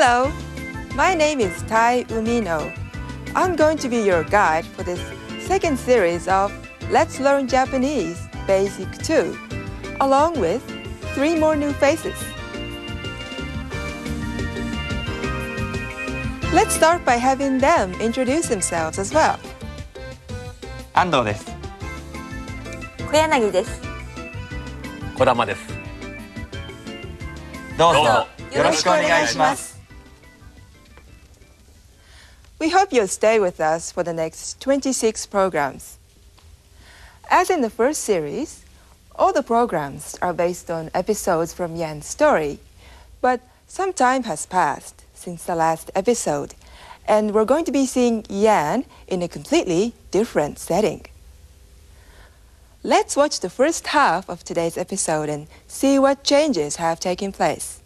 Hello, my name is Tai Umino. I'm going to be your guide for this second series of Let's Learn Japanese Basic 2, along with 3 more new faces. Let's start by having them introduce themselves as well. 安藤です。小柳です。小玉です。どうぞよろしくお願いします。We hope you'll stay with us for the next 26 programs. As in the first series, all the programs are based on episodes from Yan's story, but some time has passed since the last episode, and we're going to be seeing Yan in a completely different setting. Let's watch the first half of today's episode and see what changes have taken place.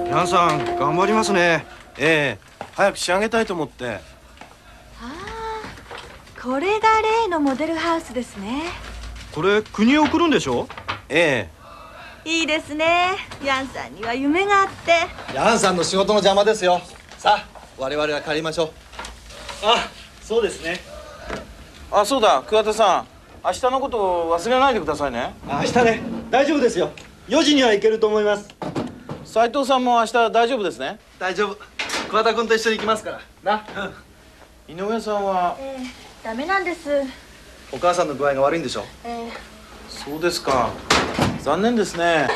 ヤンさん頑張りますね。早く仕上げたいと思って。これが例のモデルハウスですね。これ国へ送るんでしょ。いいですね。ヤンさんには夢があって。ヤンさんの仕事の邪魔ですよ。さあ我々は帰りましょう。そうですね。そうだ、桑田さん、明日のことを忘れないでくださいね。明日ね、大丈夫ですよ。4時には行けると思います。斉藤さんも明日大丈夫ですね。大丈夫。桑田君と一緒に行きますからな。井上さんは、ダメなんです。お母さんの具合が悪いんでしょ。そうですか。残念ですね。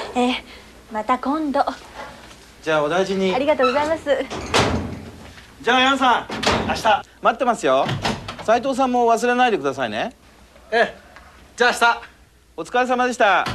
また今度。じゃあお大事に。ありがとうございます。じゃあヤンさん、明日待ってますよ。斉藤さんも忘れないでくださいね。じゃあ明日。お疲れ様でした。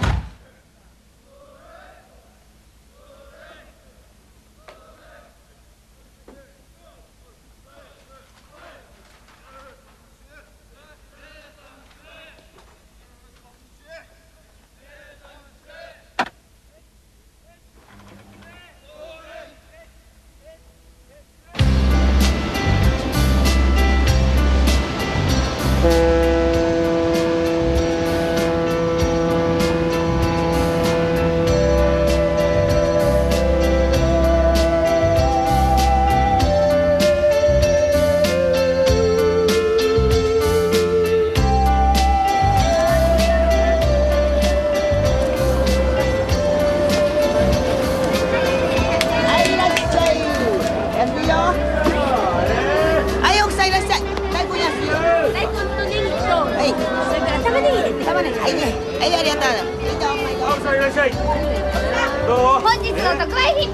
本日の特売品。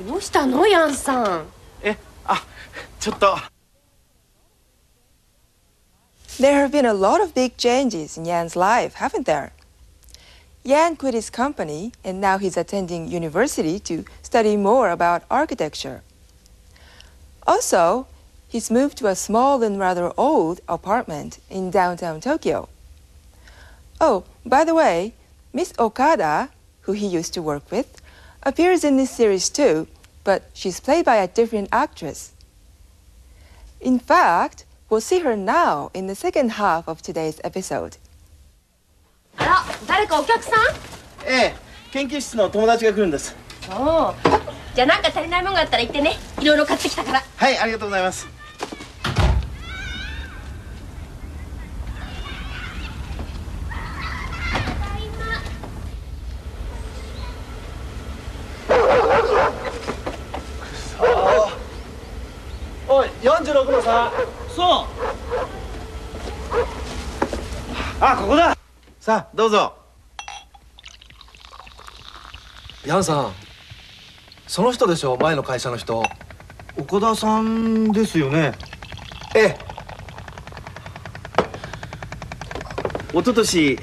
どうしたのヤンさん。ちょっと。There have been a lot of big changes in Yan's life, haven't there? Yan quit his company and now he's attending university to study more about architecture. Also, he's moved to a small and rather old apartment in downtown Tokyo. Oh, by the way, Miss Okada, who he used to work with, appears in this series too, but she's played by a different actress. In fact, we'll see her now in the second half of today's episode. あら、誰かお客さん？ええ、研究室の友達が来るんです。おお。じゃあなんか足りないものがあったら言ってね。いろいろ買ってきたから。はい、ありがとうございます。おい、46の3。そう。あ、ここだ。さあ、どうぞ。ヤンさん、その人でしょ、前の会社の人。岡田さんですよね。ええ。一昨年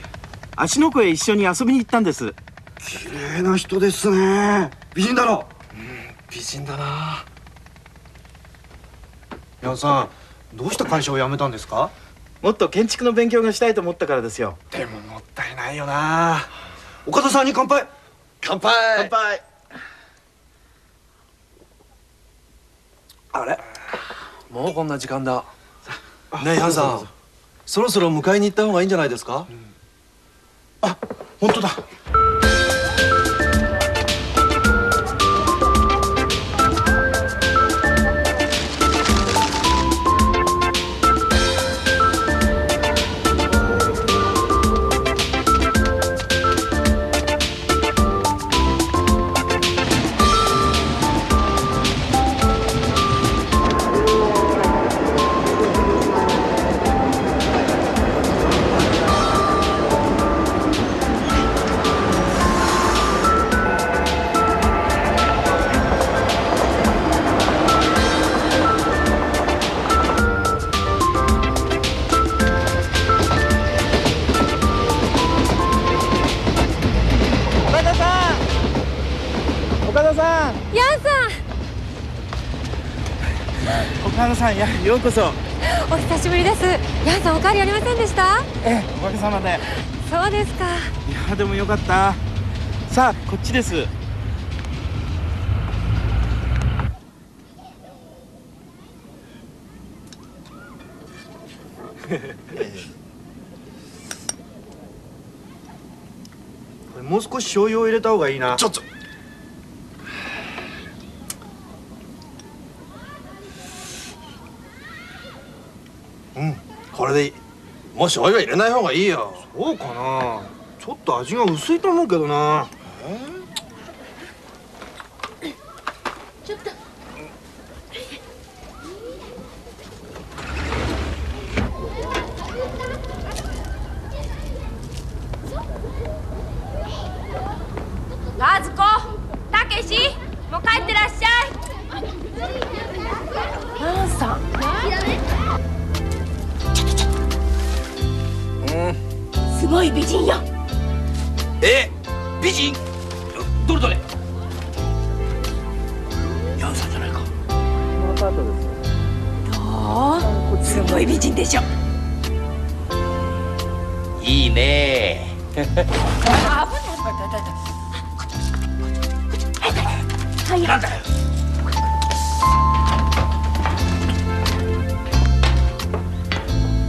芦ノ湖へ一緒に遊びに行ったんです。綺麗な人ですね。美人だろ。美人だな。ヤンさん、どうして会社を辞めたんですか？もっと建築の勉強がしたいと思ったからですよ。でももったいないよな。岡田さんに乾杯。乾杯。乾杯。あれ、もうこんな時間だ。ねえヤンさん、そろそろ迎えに行った方がいいんじゃないですか？あ、本当だ。岡田さん。ヤンさ岡田さん、ようこそ。ん、お久しぶりです。ヤンさん、お変わりありませんでした？ええ、おかげさまで。そうですか。いや、でもよかった。さあ、こっちです。これもう少し醤油を入れた方がいいな。ちょっと。これでいい。もう醤油は入れない方がいいよ。そうかな。ちょっと味が薄いと思うけどな。ちょっと。和子、たけし、もう帰ってらっしゃい。ヤンさん。すごい美人よ。美人？どれどれ？ヤンさんじゃないか。どう？すごい美人でしょ。いいね。なんだよ。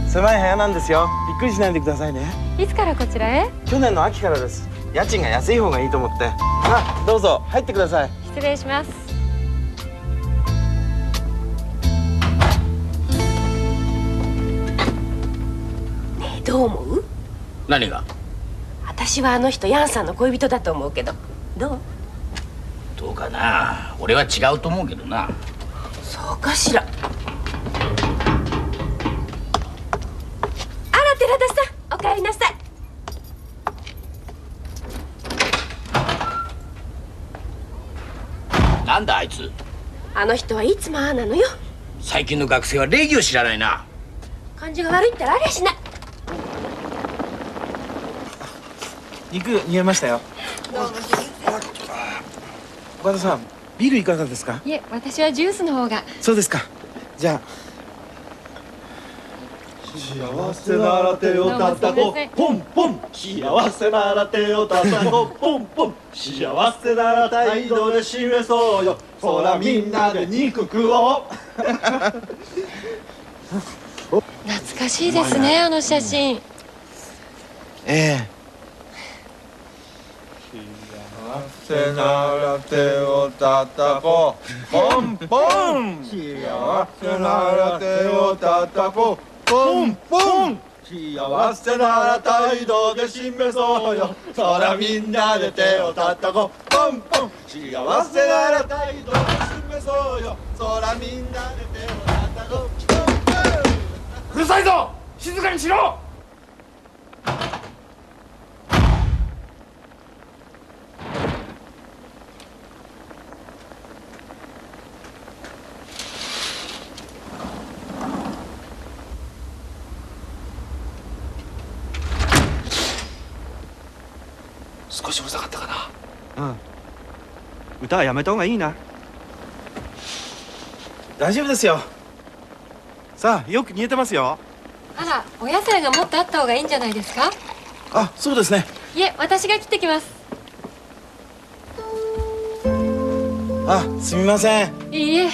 狭い部屋なんですよ。びっくりしないでくださいね。いつからこちらへ？去年の秋からです。家賃が安い方がいいと思って。あ、どうぞ入ってください。失礼します。ねえ、どう思う？何が？私はあの人ヤンさんの恋人だと思うけど、どう？どうかな。俺は違うと思うけどな。そうかしら。あら、寺田さん、お帰りなさい。なんだあいつ。あの人はいつもああなのよ。最近の学生は礼儀を知らないな。感じが悪いったらありゃしない。肉煮えましたよ。岡田さん、ビールいかがですか？いえ、私はジュースの方が。そうですか。じゃあ。幸せなら手を叩こうポンポン。幸せなら手を叩こうポンポン。幸せなら態度で示そうよ。そらみんなで肉食おう。懐かしいですね、あの写真。ええ、せなら手を叩こうポンポン幸せなら手を叩こうポンポン幸せなら態度で示そうよそらみんなで手を叩こうポンポン幸せなら態度で示そうよそらみんなで手を叩こうポンポンうるさいぞ静かにしろ。少しうるさかったかな。うん。歌はやめた方がいいな。大丈夫ですよ。さあ、よく煮えてますよ。あら、お野菜がもっとあった方がいいんじゃないですか？あ、そうですね。いえ、私が切ってきます。あ、すみません。いいえ。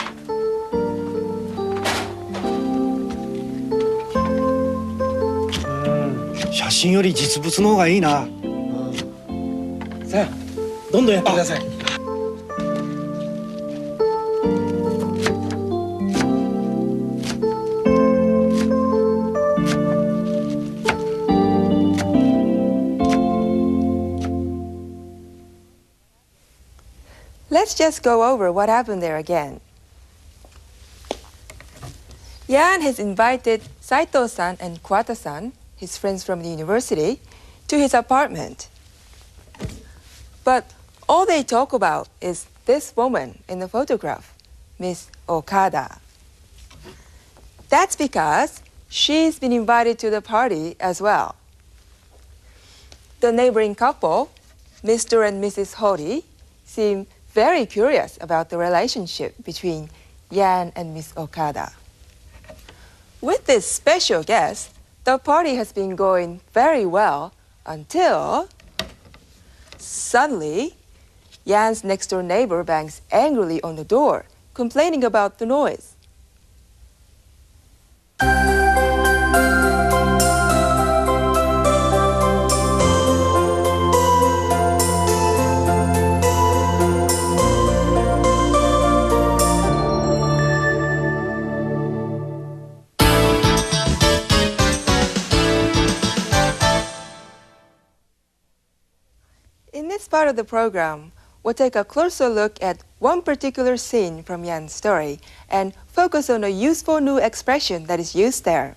写真より実物の方がいいな。さあ、どんどんやってください。Let's just go over what happened there again. Yan has invited Saito-san and Kuwata-san, his friends from the university, to his apartment. But all they talk about is this woman in the photograph, Miss Okada. That's because she's been invited to the party as well. The neighboring couple, Mr. and Mrs. Hori, seem very curious about the relationship between Yan and Miss Okada. With this special guest, the party has been going very well until suddenly Yan's next-door neighbor bangs angrily on the door, complaining about the noise. In this part of the program, we'll take a closer look at one particular scene from Yan's story and focus on a useful new expression that is used there.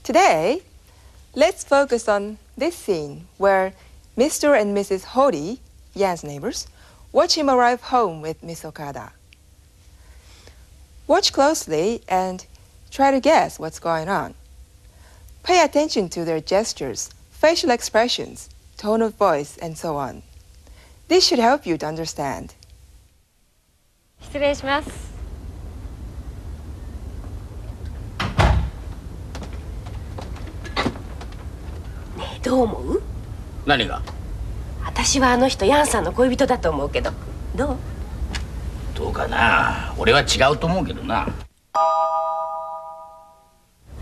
Today, let's focus on this scene where Mr. and Mrs. Hori, Yan's neighbors, watch him arrive home with Miss Okada. Watch closely and try to guess what's going on. Pay attention to their gestures, facial expressions, tone of voice, and so on. This should help you to understand. 失礼します。ねえ、どう思う？何が？私はあの人ヤンさんの恋人だと思うけど、どう？どうかな。俺は違うと思うけどな。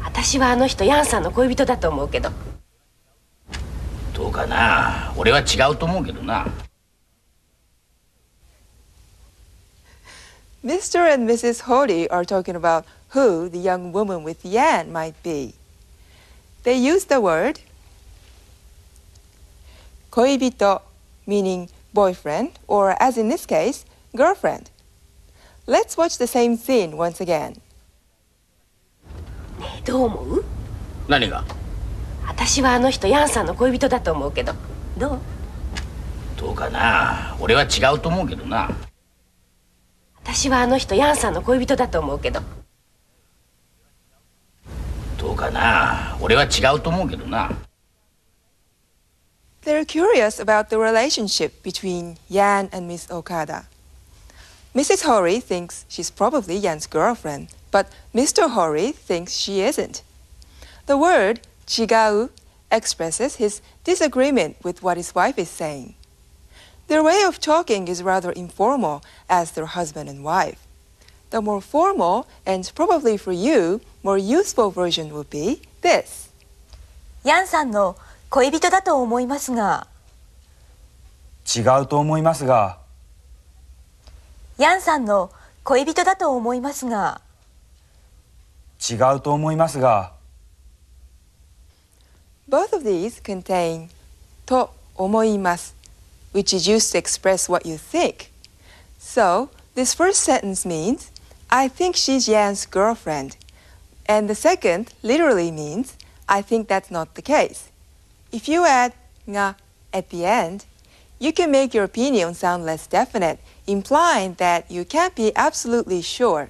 私はあの人ヤンさんの恋人だと思うけど。どうかな。俺は違うと思うけどな。Mr. and Mrs. Hori are talking about who the young woman with Yan might be. They use the word 恋人, meaning boyfriend, or as in this case, girlfriend. Let's watch the same scene once again. ねえ、どう思う？何が？私はあの人ヤンさんの恋人だと思うけど、どう？どうかな。俺は違うと思うけどな。私はあの人ヤンさんの恋人だと思うけど。どうかな。俺は違うと思うけどな。They're curious about the relationship between Yan and Miss Okada. Mrs. Hori thinks she's probably Yan's girlfriend, but Mr. Hori thinks she isn't. The word 違う expresses his disagreement with what his wife is saying. Their way of talking is rather informal as their husband and wife. The more formal and probably for you more useful version would be this. ヤンさんの恋人だと思いますが。違うと思いますが。ヤンさんの恋人だと思いますが。違うと思いますが。Both of these contain と思います which is used to express what you think. So, this first sentence means, I think she's Yan's girlfriend. And the second literally means, I think that's not the case. If you add nga at the end, you can make your opinion sound less definite, implying that you can't be absolutely sure.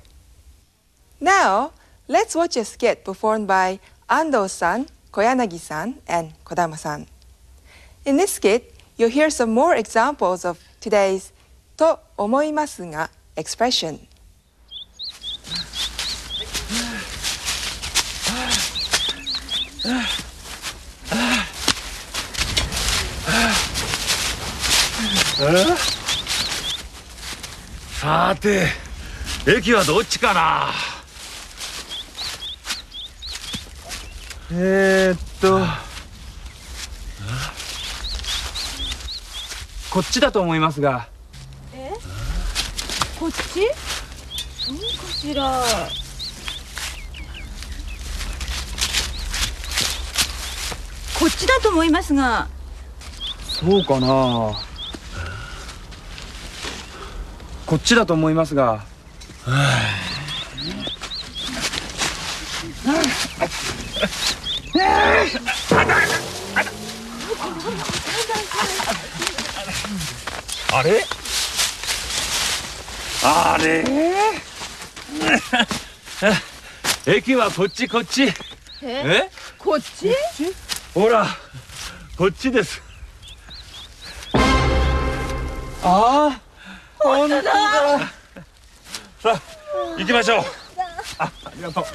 Now, let's watch a skit performed by Ando-san, Koyanagi-san, and Kodama-san. In this skit, you'll hear some more examples of today's と思いますが expression. さて、駅はどっちかな。こっちだと思いますが。こっち？何かしら。こっちだと思いますが。そうかな。こっちだと思いますが。あれ？あれ？駅はこっちこっち。こっち？ほら、こっちです。ああ、本当だ。さあ、行きましょう。ありがとう。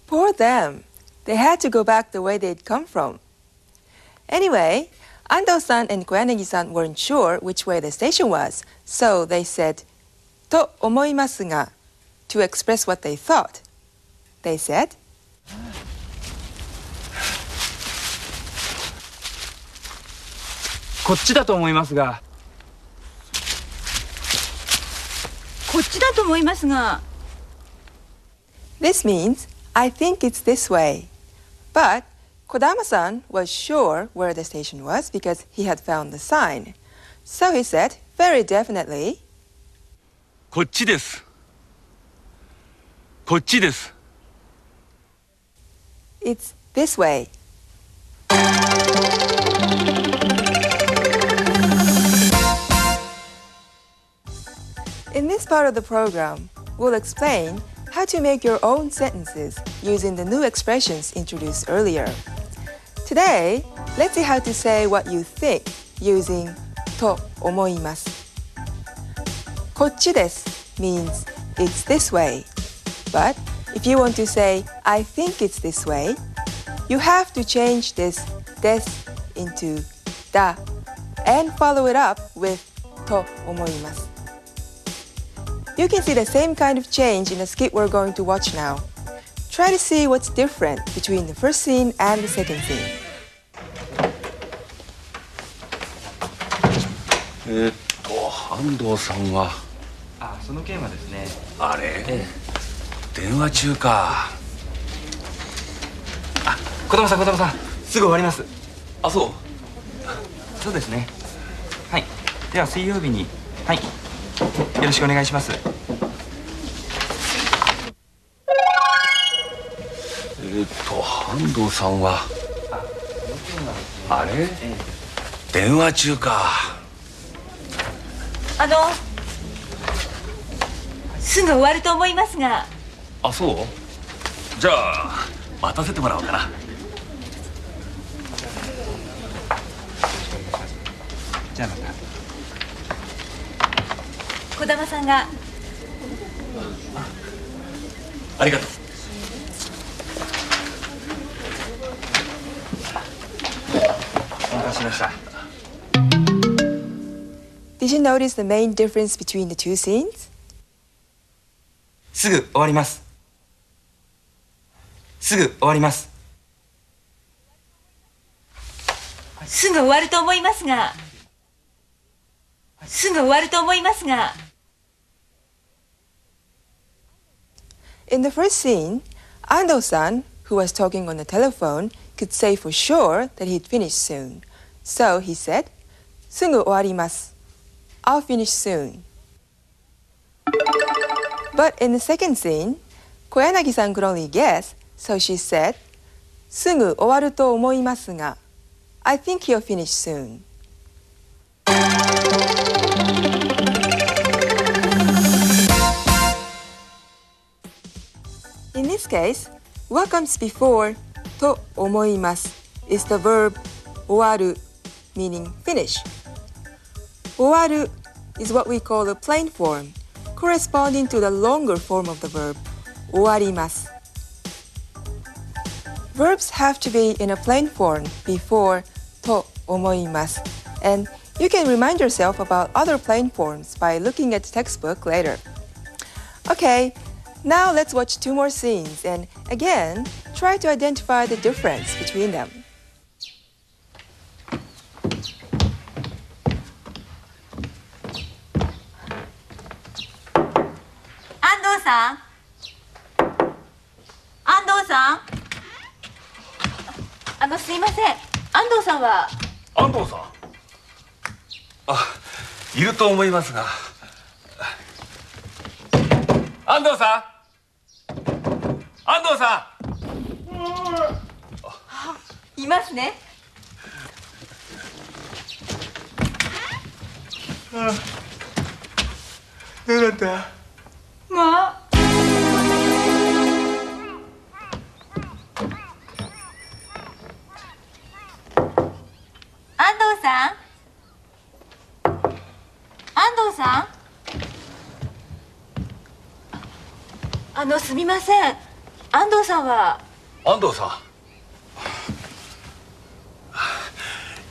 Poor them. They had to go back the way they'd come from. Anyway, Ando-san and Koyanagi-san weren't sure which way the station was, so they said と思いますが to express what they thought. They said, こっちだと思いますが。こっちだと思いますが。 This means, I think it's this way. But Kodama-san was sure where the station was because he had found the sign. So he said, very definitely, こっちです。こっちです。it's this way. In this part of the program, we'll explain how to make your own sentences using the new expressions introduced earlier. Today, let's see how to say what you think using と思います。こっちです means it's this way. But if you want to say I think it's this way, you have to change this です into だ and follow it up with と思います。You can see the same kind of change in the skit we're going to watch now. Try to see what's different between the first scene and the second scene. 安藤さんは。あ、その件はですね。あれ、電話中か。あ、児玉さん、すぐ終わります。あ、そう。そうですね。はい。では水曜日に、はい。よろしくお願いします。安藤さんは。あれ、電話中か。すぐ終わると思いますが。あ、そう。じゃあ待たせてもらおうかな。じゃあまた。児玉さんが。ありがとう。お待たせしました。Did you notice the main difference between the two scenes? すぐ終わります。すぐ終わります。すぐ終わると思いますが。すぐ終わると思いますが。In the first scene, Ando-san, who was talking on the telephone, could say for sure that he'd finish soon. So he said, すぐ終わります. I'll finish soon. But in the second scene, Koyanagi-san could only guess, so she said, すぐ終わると思いますが, I think he'll finish soon. In this case, what comes before と思います is the verb 終わる, meaning finish. 終わる is what we call the plain form, corresponding to the longer form of the verb 終わります. Verbs have to be in a plain form before と思います, and you can remind yourself about other plain forms by looking at the textbook later. Okay, now let's watch 2 more scenes and again, try to identify the difference between them. 安藤さん。安藤さん。すいません。安藤さんは。安藤さん。いると思いますが。安藤さん。安藤さん。いますね。どうだった？もう。安藤さん。安藤さん。すみません。安藤さんは。安藤さ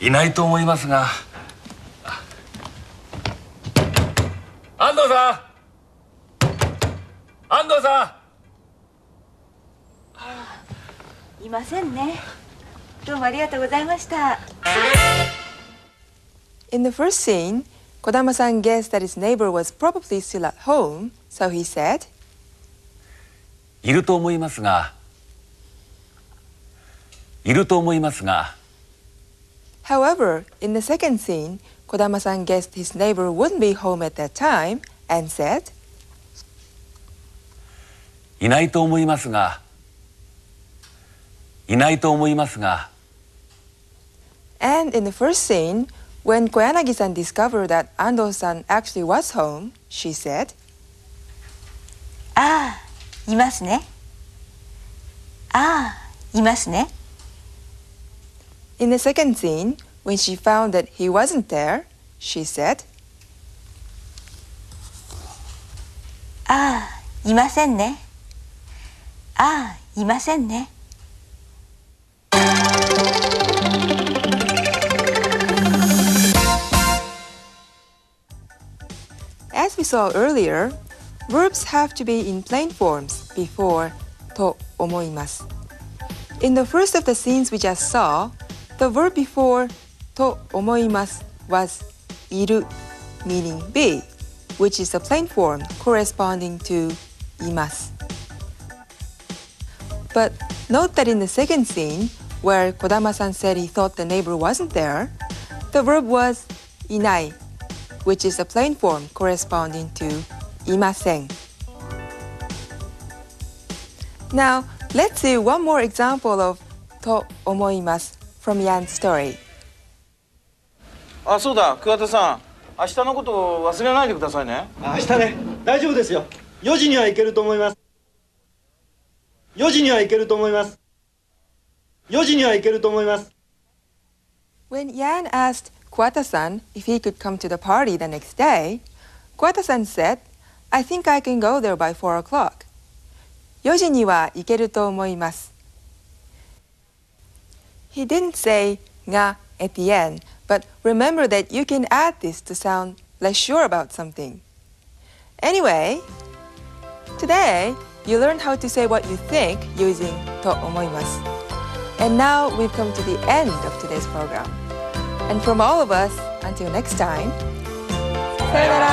ん。いないと思いますが。安藤さん。安藤さん。いませんね。どうもありがとうございました。In the first scene, Kodama-san guessed that his neighbor was probably still at home, so he said, いると思いますが。いると思いますが。However, in the second scene, Kodama-san guessed his neighbor wouldn't be home at that time and said, いないと思いますが。いないと思いますが。And in the first scene, when Koyanagi-san discovered that Ando-san actually was home, she said, ああ、いますね。ああ、いますね。In the second scene, when she found that he wasn't there, she said, ああ、いませんね。ああ、いませんね。As we saw earlier, verbs have to be in plain forms before と思います. In the first of the scenes we just saw, the verb before と思います was いる, meaning be, which is the plain form corresponding to います. But note that in the second scene, where Kodama-san said he thought the neighbor wasn't there, the verb was いない, which is a plain form corresponding to いません. Now, let's see one more example of と思います from Jan's story. あ、そうだ、桑田さん。明日のことを忘れないでくださいね。明日ね、大丈夫ですよ。4時には行けると思います。4時には行けると思います。4時には行けると思います。When Jan asked Kuwata-san if he could come to the party the next day, Kuwata-san said, I think I can go there by 4 o'clock. 4時には行けると思います. He didn't say が at the end, but remember that you can add this to sound less sure about something. Anyway, today you learned how to say what you think using と思います. And now we've come to the end of today's program. And from all of us, until next time, さよなら。